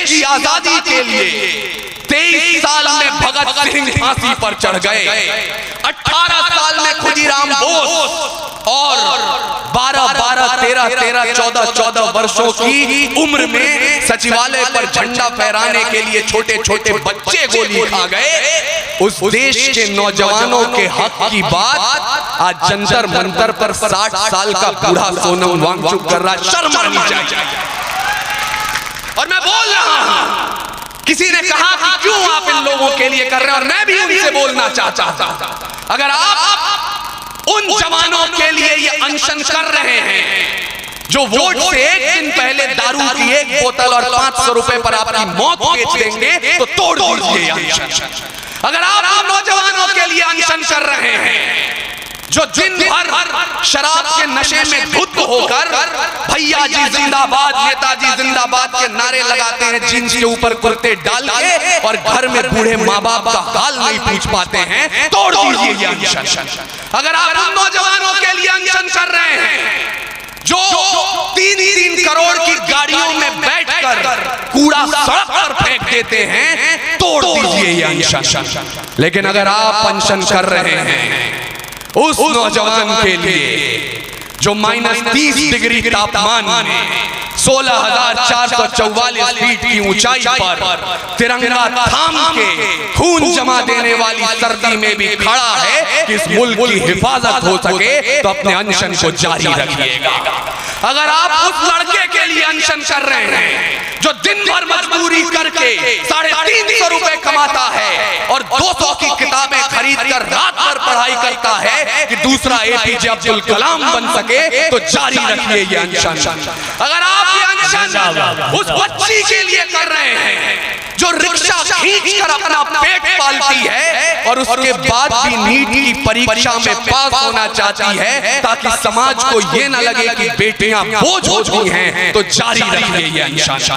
की आजादी के लिए 23 साल में भगत सिंह फांसी पर चढ़ गए, 18 साल में खुदीराम बोस और 14 वर्षों की उम्र में सचिवालय पर झंडा फहराने के लिए छोटे छोटे बच्चे गोली खा गए। उस देश के नौजवानों के हक की बात आज जंतर मंतर पर 60 साल का बूढ़ा सोनम वांगचुक कर रहा। शर्म आनी चाहिए। और मैं बोल रहा हूं, किसी ने कहा कि क्यों आप इन लोगों के लिए कर रहे हैं, और मैं भी उनसे बोलना चाहता था, अगर आप उन जवानों के लिए ये अनशन कर रहे हैं जो वोट से एक दिन पहले दारू की एक बोतल और 500 रुपए पर आपकी मौत बेच देंगे तो तोड़ दीजिए अनशन। अगर आप उन नौजवानों के लिए अनशन कर रहे हैं जो दिन भर शराब के नशे में धुत होकर भैया जी जिंदाबाद, नेताजी जिंदाबाद के नारे लगाते हैं जींस के ऊपर कुर्ते डाल के, और घर में बूढ़े माँ बाप का हाल नहीं पूछ पाते हैं, तोड़ दीजिए ये अनशन। अगर आप उन नौजवानों के लिए अनशन कर रहे हैं जो 3 करोड़ की गाड़ियों में बैठकर कूड़ा सड़क पर फेंक देते हैं, तोड़ दीजिए ये अनशन। लेकिन अगर आप अनशन कर रहे हैं उस नौजवान के लिए जो -30 डिग्री तापमान में 16,444 फीट की ऊंचाई पर तिरंगा थाम के खून जमा देने वाली सर्दी में भी खड़ा है कि इस मुल्क की हिफाजत हो सके, तो अपने अनशन को जारी रखिएगा। अगर आप उस लड़के के लिए अनशन कर रहे हैं जो दिन भर मजदूरी करके 350 रुपए कमाता है और 200 की किताबें खरीद कर रात भर पढ़ाई करता है कि दूसरा APJ अब्दुल कलाम बन सके, तो जारी रखिए ये अनशन। अगर आप ये अनशन उस बच्ची के लिए कर रहे हैं जो रिक्शा खींच कर अपना पेट पालती है और उसके बाद भी नीट की परीक्षा में पास होना चाहती है ताकि समाज को ये न लगे कि बेटियां बोझ हो चुकी हैं, तो जारी रखिए ये अनशन।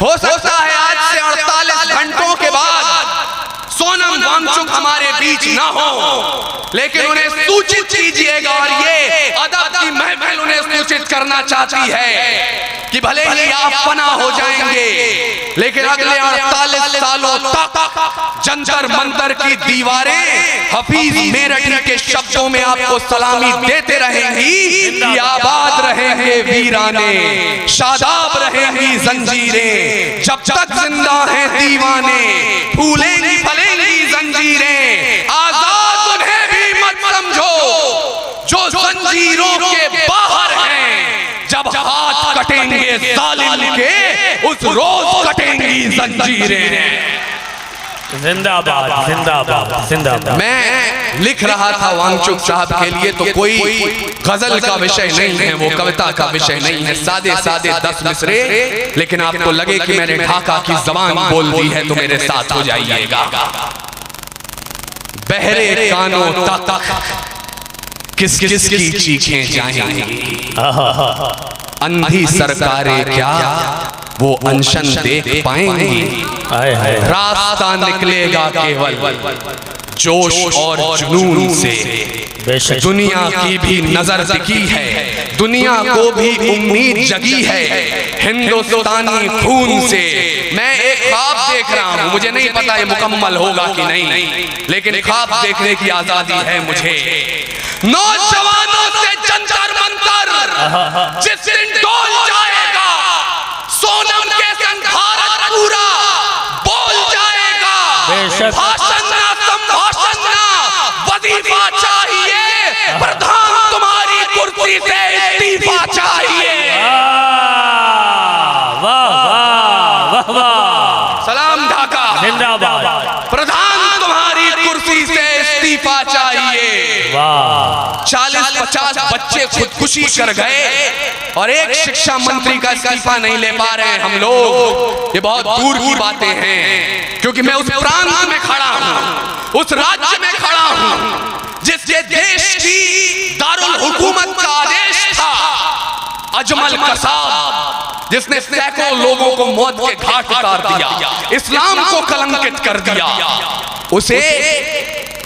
हो सकता है आज से 48 घंटों के बाद सोनम वांगचुक हमारे बीच ना हो, लेकिन उन्हें सूचित कीजिएगा, और ये अदब की महफिल उन्हें सूचित करना चाहती है कि भले ही आप फना हो जाएंगे, लेकिन अगले 48 सालों तक जंतर मंतर की दीवारें हफीज मेरठी के शब्दों में आपको सलामी देते रहेंगी। आबाद रहेंगे वीराने, शादाब रहेंगी जंजीरें, जब तक जिंदा हैं दीवाने, फूलेंगी फलेंगी जंजीरें, आजाद उन्हें भी मत समझो जो जंजीरों के बाहर हैं, जब हाथ कटेंगे जालिम के उस रोज कटेंगी जंजीरें। जिंदाबाद जिंदाबाद जिंदाबाद। मैं लिख रहा था वांगचुक साहब के लिए, तो कोई गजल का विषय नहीं है, वो कविता का विषय नहीं है, सादे सादे 10 मिसरे, लेकिन आपको लगे कि मैंने ढाका की जबान बोल दी है तो मेरे साथ हो जाइएगा। बहरे कानों तक किस किस की चीखें जाएंगी, अंधी सरकारें क्या वो अनशन देख पाएंगी, रास्ता निकलेगा केवल जोश और जुनून से। दुनिया की भी नजर दिखी है, दुनिया को भी उम्मीद जगी है हिंदुस्तानी खून से। मैं एक ख्वाब देख रहा हूँ, मुझे नहीं पता ये मुकम्मल होगा कि नहीं, लेकिन ख्वाब देखने की आजादी है मुझे। नौजवानों से जंतर मंतर जिस दिन डोल जाएगा, सोनम के संग भारत पूरा बोल जाएगा। भाषण ना संभाषण ना वजीफा चाहिए, प्रधान तुम्हारी कुर्सी से इस्तीफा चाहिए। सलाम ढाका जिंदाबाद। प्रधान तुम्हारी कुर्सी से इस्तीफा चाहिए। 40-50 बच्चे खुदकुशी कर गए और एक शिक्षा मंत्री का इस्तीफा नहीं ले पा रहे हैं हम लोग। ये बहुत दूर की बातें हैं, क्योंकि मैं उस प्रांत में खड़ा हूं, उस राज्य में खड़ा हूं जिस देश की दारुल हुकूमत का आदेश था अजमल कसाब, जिसने सैकड़ों लोगों को मौत के घाट उतार दिया, इस्लाम को कलंकित कर दिया, उसे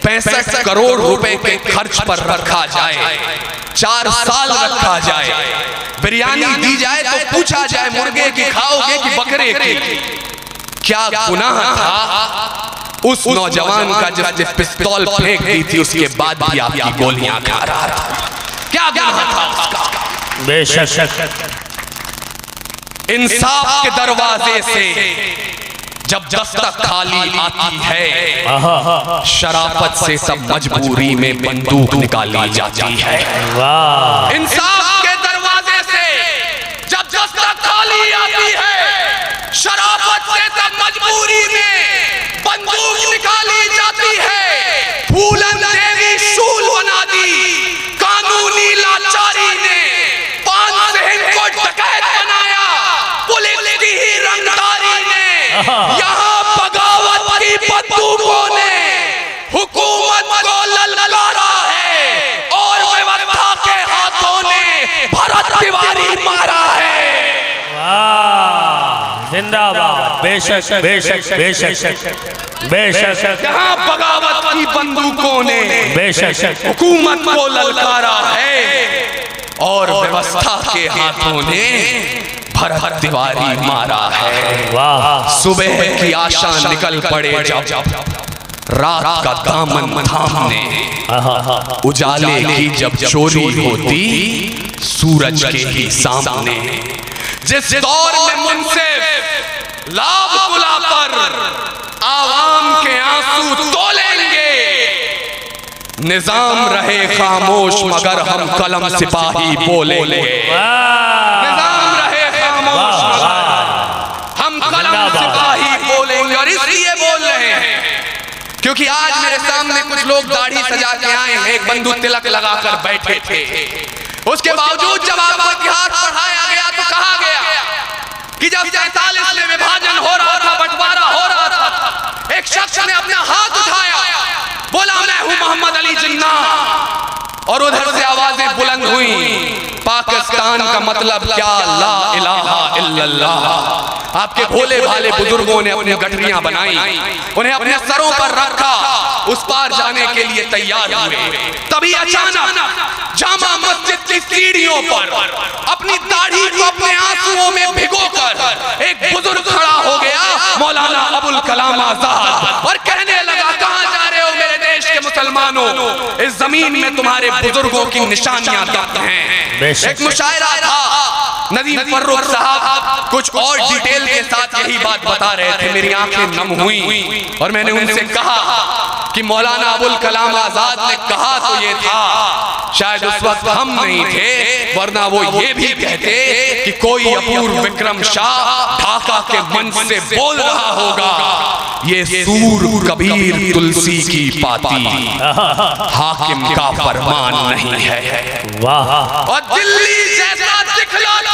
65 करोड़ रुपए के खर्च पर रखा जाए। 4 साल रखा जाए, बिरयानी दी जाए तो पूछा जाए मुर्गे की खाओगे कि बकरे की? क्या गुनाह था उस नौजवान का जिसने पिस्तौल फेंक दी थी, उसके बाद भी आपकी गोलियां खा रहा था? क्या गुनाह था उसका? बेशक इंसाफ के दरवाजे से जब दस्तक खाली आती है, शराफत से सब मजबूरी में बंदूक निकाली जाती है। वाह, इंसाफ के दरवाजे से जब दस्तक खाली आती है, शराफत से सब मजबूरी में बंदूक निकाली जाती है। फूलन देवी शूल बना दी कानूनी लाचारी ने, 5 शहर को डकैत बनाया पुलिस की ही रंगदारी ने। यहाँ बगावत की बंदूकों ने हुकूमत को ललकारा है और व्यवस्था के हाथों ने भरत तिवारी मारा है। वाह, जिंदाबाद, बेशक बेशक बेशक बेशक। यहाँ बगावत की बंदूकों ने बेशक हुकूमत को ललकारा है और व्यवस्था के हाथों ने भरत तिवारी मारा है। वाह, सुबह की आशा निकल पड़े जब रात का दामन थामने, उजाले की जब चोरी होती सूरज के ही सामने। जिस दौर में मुनसिफ लाभ कुला पर आवाम के आंसू तोलेंगे, निजाम रहे खामोश मगर हम कलम सिपाही बोलेंगे। निजाम रहे खामोश मगर हम कलम सिपाही बोलेंगे। और इसलिए बोल रहे हैं क्योंकि आज मेरे सामने कुछ लोग दाढ़ी सजा के आए हैं, एक बंधु तिलक लगाकर बैठे थे। उसके बावजूद जब आपको इतिहास पढ़ाया गया तो कहा गया कि जब 47 में विभाजन हो रहा था, बंटवारा हो रहा था, एक शख्स ने अपना हाथ उठाया, बोला मैं हूं मोहम्मद अली जिन्ना, और उधर से आवाजें बुलंद हुई, पाकिस्तान का मतलब क्या, ला इलाहा इल्लल्लाह। आपके भोले भाले बुजुर्गों ने अपनी गठरियां बनाई, उन्हें अपने सरों पर रखा, उस पार जाने के लिए तैयार हुए। तभी अचानक जामा मस्जिद की सीढ़ियों पर अपनी दाढ़ी को अपने आंसुओं में भिगोकर एक बुजुर्ग खड़ा हो गया, मौलाना अबुल कलाम आजाद, और कहने लगा कहां जा रहे हो मेरे देश के मुसलमानों, इस जमीन में तुम्हारे बुजुर्गों की निशानियां दबते हैं। एक मुशायरा था, नदीम फर्रुख साहब कुछ और डिटेल के साथ यही बात बता रहे थे, मेरी आंखें नम हुई और मैंने उनसे कहा कि मौलाना अबुल कलाम आजाद ने कहा तो ये था, शायद उस वक्त हम नहीं थे, वरना वो ये भी कहते कि कोई अपूर्व विक्रम शाह ढाका के मंच से बोल रहा होगा, ये सूर कबीर तुलसी की पाती, हाकिम का फरमान नहीं है। वाह, और दिल्ली जैसा दिखलाती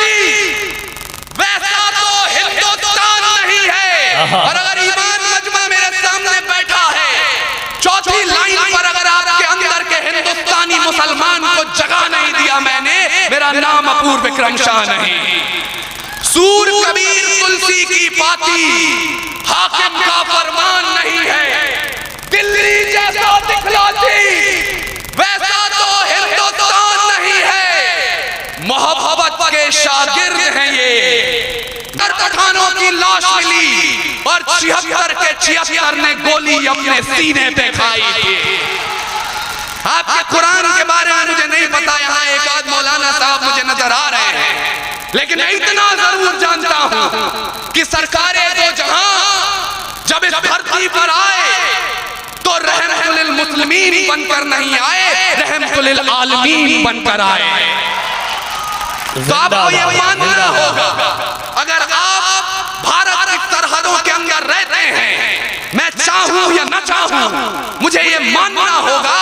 वैसा तो हिंदुस्तान नहीं है। और अगर ईमान मजमा मेरे सामने बैठा है, चौथी लाइन पर अगर आपके अंदर के हिंदुस्तानी मुसलमान को जगह नहीं दिया मैंने, मेरा नाम अपूर्व विक्रम शाह नहीं। सूर कबीर तुलसी की पाती, हाकिम का फरमान नहीं है। दिल्ली जैसा दिखलाती वैसा तो हिंदुस्तान नहीं है। मोहब्बत के शागिर्द हैं ये। पठानों की लाश मिली और 76 के 76 ने गोली अपने सीने पे खाई थी। आपके कुरान के बारे में मुझे नहीं पता, यहाँ एक आध मौलाना साहब मुझे नजर आ रहे हैं, लेकिन मैं इतना जरूर जानता हूं कि सरकारें दो जहां जब इस धरती पर आए तो रहमतुल मुस्लिमीन बनकर नहीं आए, रहमतुल आलमीन बनकर आए। तो आपको ये मानना होगा, अगर आप भारत की सरहदों के अंदर रहते हैं, मैं चाहूं या न चाहूं, मुझे ये मानना होगा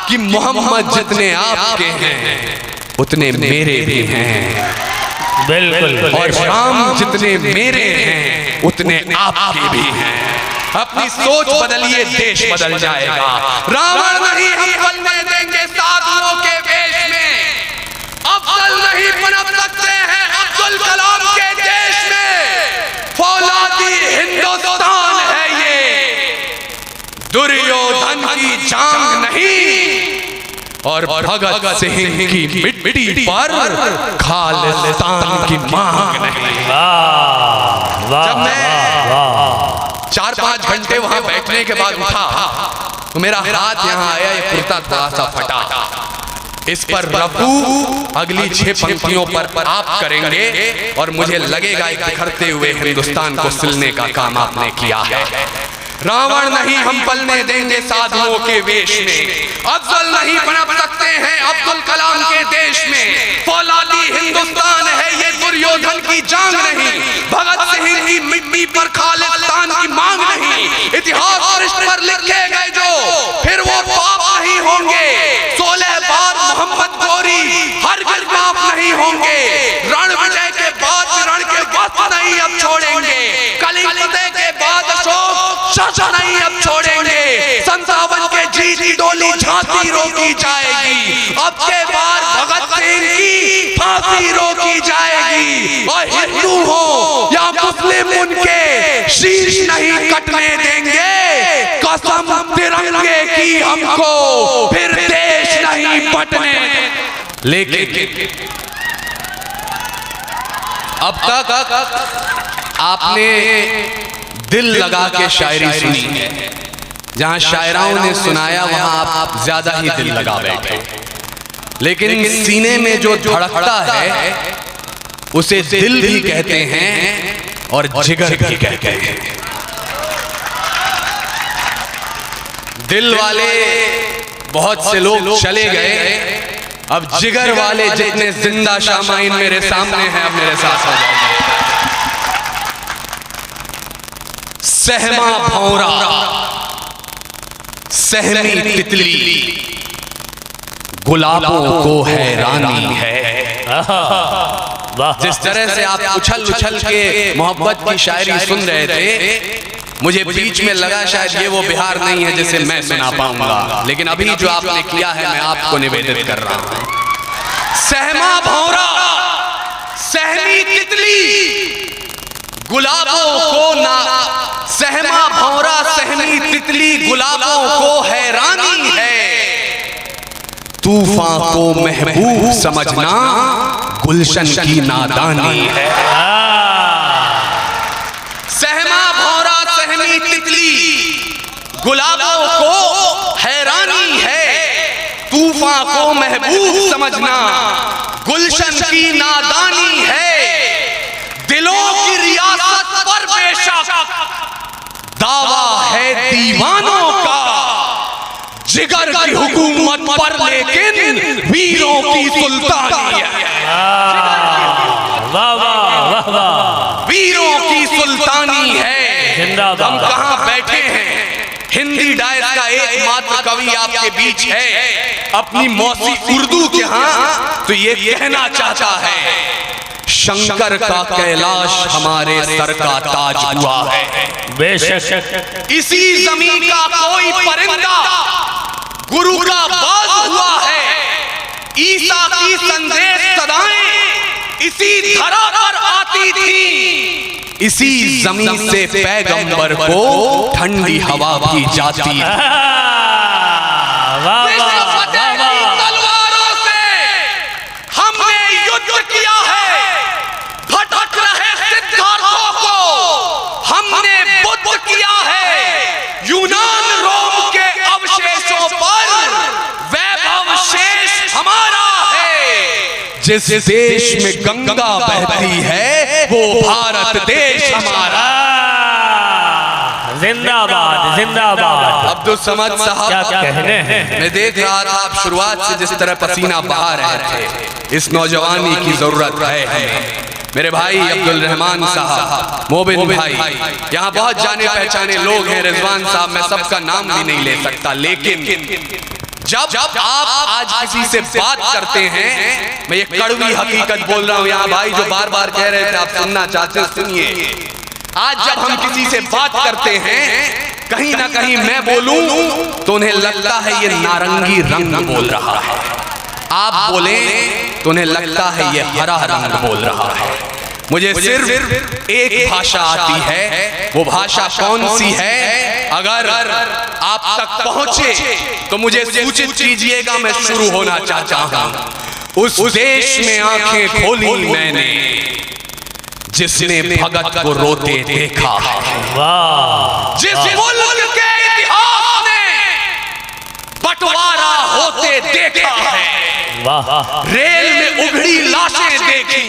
कि मोहम्मद जितने आपके हैं उतने मेरे भी हैं, बिल्कुल, और राम जितने मेरे हैं उतने आपके भी हैं। अपनी सोच बदलिए, देश बदल जाएगा। रावण नहीं हम बनने देंगे साधुओं के वेश में, अफजल नहीं बन सकते हैं अब्दुल कलाम के देश में। फौलादी हिंदुस्तान है ये, दुर्योधन की जांग नहीं, और भगत सिंह की मिट्टी पर खालिस्तान की मांग नहीं। जब मैं 4-5 घंटे वहां बैठने के बाद उठा तो मेरा हाथ यहाँ आया, ये कुर्ता थोड़ा सा फटा, इस पर रफू अगली 6 पंक्तियों पर आप करेंगे और मुझे लगेगा एक बिखरते हुए हिंदुस्तान को सिलने का काम आपने किया है। रावण नहीं हम पलने देंगे साधुओं के वेश में, अफजल नहीं पनप सकते हैं अब्दुल कलाम के देश में, फौलादी हिंदुस्तान है ये दुर्योधन की जांग नहीं, भगत सिंह की मिट्टी पर खालिस्तान की मांग नहीं, इतिहास पृष्ठ पर लिखे गए जो फिर वो पाप नहीं होंगे, 16 बार मोहम्मद गोरी हरगिज़ माफ नहीं होंगे, रण विजय के बाद रण के वस्त्र नहीं अब छोड़ेंगे, कलिंग फतेह के बाद अशोक नहीं अब छोड़ेंगे, 57 के जीत की डोली झांसी रोकी जाएगी, अब के बाद भगत सिंह की फांसी रोकी जाएगी, और हिंदू हो या मुस्लिम उनके शीश नहीं कटने देंगे, कसम तिरंगे की हमको फिर देश नहीं बटने। लेकिन अब तक आपने दिल लगा के शायरी सुनी है, जहां शायराओं ने सुनाया वहां आप ज्यादा ही दिल लगा बैठे, लेकिन सीने में जो धड़कता है उसे दिल भी कहते हैं और जिगर भी कहते हैं। दिल वाले बहुत से लोग चले गए, अब जिगर वाले जितने जिंदा शामाइन मेरे सामने हैं, अब मेरे साथ हो जाएंगे। सहमा भौरा सहमी तितली गुलाबों को हैरानी है। जिस तरह से आप उछल उछल के मोहब्बत की शायरी सुन रहे थे, मुझे बीच में लगा शायद ये वो बिहार नहीं है जिसे मैं सुना पाऊंगा, लेकिन अभी जो आपने किया है मैं आपको निवेदित कर रहा हूं। सहमा भौरा सहमी तितली गुलाबों को ना, सहमा भौरा सहमी तितली गुलाबों को हैरानी है, तूफान को महबूब समझना गुलशन की नादानी है। सहमा भौरा सहमी तितली गुलाबों को हैरानी है, तूफान को महबूब समझना गुलशन की नादानी है, दिलों की रियासत पर बेशक दावा है दीवानों का, जिगर की हुकूमत पर लेकिन वीरों की सुल्तानी है। वाह वाह वाह वाह, वीरों की सुल्तानी है। हम कहां बैठे हैं, हिंदी डायस का एकमात्र कवि आपके बीच है, अपनी मौसी उर्दू के यहाँ तो ये कहना चाहता है, शंकर का कैलाश हमारे सर का ताज हुआ है। बेशक इसी जमीन का कोई परिंदा गुरु का बाज हुआ है, ईसा की संदेश सदाएं इसी धरा पर आती थी, इसी जमीन से पैगंबर को ठंडी हवा भी जाती है। तलवारों से हमने युद्ध किया है, भटक रहे सिद्धार्थों को हमने बुद्ध किया है, यूनान रोम के अवशेषों पर वैभव शेष हमारा है, जिस देश में गंगा बहती है वो भारत देश हमारा। जिंदाबाद जिंदाबाद। अब्दुल समद साहब क्या कहने हैं, मैं देख रहा था आप शुरुआत से जिस तरह पसीना बहा रहे थे, इस नौजवानी की जरूरत है हमें। मेरे भाई अब्दुल रहमान साहब, मोबिन भाई, यहाँ बहुत जाने पहचाने लोग हैं, रिजवान साहब, मैं सबका नाम भी नहीं ले सकता, लेकिन जब आप आज किसी से बात करते हैं, मैं ये कड़वी हकीकत बोल रहा हूँ, यहाँ भाई जो बार बार कह रहे थे आप सुनना चाहते सुनिए, आज जब हम किसी से बात करते हैं कहीं ना कहीं मैं बोलूं तो उन्हें लगता है ये नारंगी रंग बोल रहा है, आप बोले तो उन्हें लगता है ये हरा रंग बोल रहा है। मुझे सिर्फ एक भाषा आती है। वो भाषा कौन सी है? अगर आप तक पहुंचे तो मुझे सूचित कीजिएगा, मैं शुरू होना चाहता हूं। उस देश में आंखें खोली मैंने जिसने भगत को रोते देखा है। वाह। जिस मुल्क के इतिहास ने बंटवारा होते देखा है। वाह। रेल में उघड़ी लाशें देखी,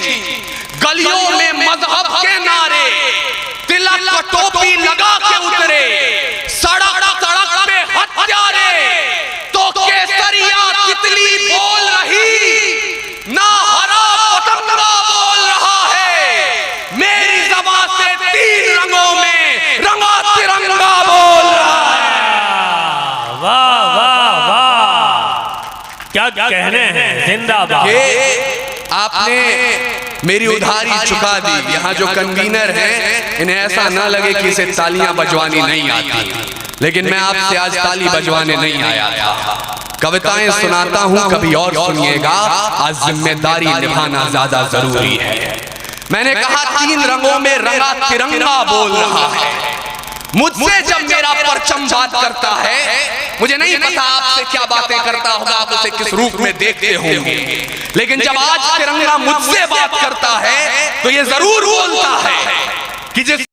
गलियों में मजहब के नारे, तिलक को टोपी लगा के उतरे, सड़क सड़क पे हत्यारे, तो केसरिया तितली बोल रही ना हरा पतंगा बोल रहा है। मेरी ज़बान से 3 रंगों में रंगा तिरंगा बोल रहा है। वाह वाह वाह, क्या कहने हैं। जिंदाबाद। आपने मेरी उधारी चुका दी। यहाँ जो कन्वीनर हैं इन्हें ऐसा ना लगे कि इसे तालियां बजवानी नहीं आती, लेकिन मैं आपसे आज ताली बजवाने नहीं आया था। कविताएं सुनाता हूं, कभी और सुनिएगा। आज जिम्मेदारी निभाना ज्यादा जरूरी है। मैंने कहा 3 रंगों में रंगा तिरंगा बोल रहा है। मुझसे जब मेरा परचम बात करता है, मुझे नहीं पता आपसे क्या बातें करता होगा, आप उसे किस रूप में देखते होंगे, लेकिन जब आज तिरंगा मुझसे बात करता है तो ये जरूर बोलता है कि जिस